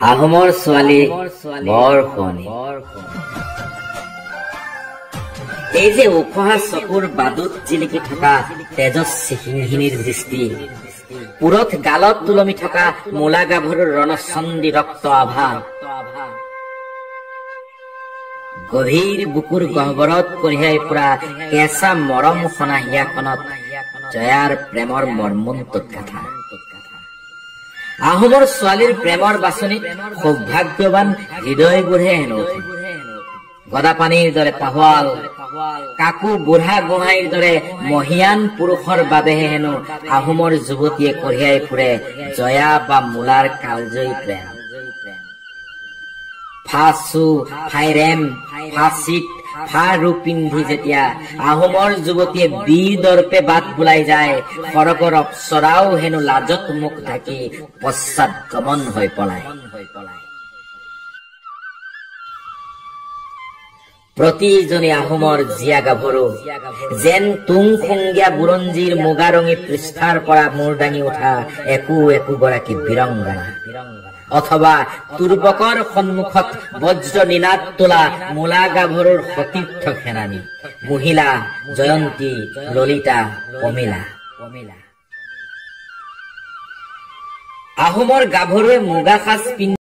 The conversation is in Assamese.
আহোমৰ ছোৱালী বৰ শুৱনি। এই যে ওখহা চকুৰ বাদুত জিলিকি থকা তেজস্বী সিংহিনীৰ দৃষ্টি, পুৰঠ গালত তুলমি থকা মূলা গাভৰুৰ ৰণচন্দী ৰক্ত আভা, গভীৰ বুকুৰ গহ্বৰত কঢ়িয়াই ফুৰা কেঁচা মৰম সনা হিয়াখনত জয়াৰ প্ৰেমৰ মৰ্মন্তুদ গাথা। আহোমৰ ছোৱালীৰ প্ৰেমৰ বাছনিত সৌভাগ্যৱান হৃদয়বোৰহে হেনো উঠে। গদাপানীৰ দৰে পাহোৱাল, কাকু বুঢ়া গোহাঁইৰ দৰে মহিয়ান পুৰুষৰ বাবেহে হেনো আহোমৰ যুৱতীয়ে কঢ়িয়াই ফুৰে জয়া বা মূলাৰ কালজয়ী প্ৰেম। ফাচু, ফাইৰেম, ফাচিত, ফাৰু পিন্ধি যেতিয়া আহোমৰ যুৱতীয়ে বীৰ দৰ্পে বাট বুলাই যায়, সৰগৰ অপ্সৰাও হেনো লাজত মুখ ঢাকি পশ্চাৎ গমন হৈ পলায়। প্ৰতিজনী আহোমৰ জীয়া গাভৰু যেন তুংসুংগীয়া বুৰঞ্জীৰ মুগাৰঙী পৃষ্ঠাৰ পৰা মূৰ দাঙি উঠা একো একো গৰাকী বীৰংগনা, অথবা তুৰ্বকৰ সন্মুখত বজ্ৰ নিনাদ তোলা মূলা গাভৰুৰ সতীৰ্থ সেনানী, মহিলা, জয়ন্তী, ললিতা, কমিলা। আহোমৰ গাভৰুৱে মুগা সাজ পিন্ধি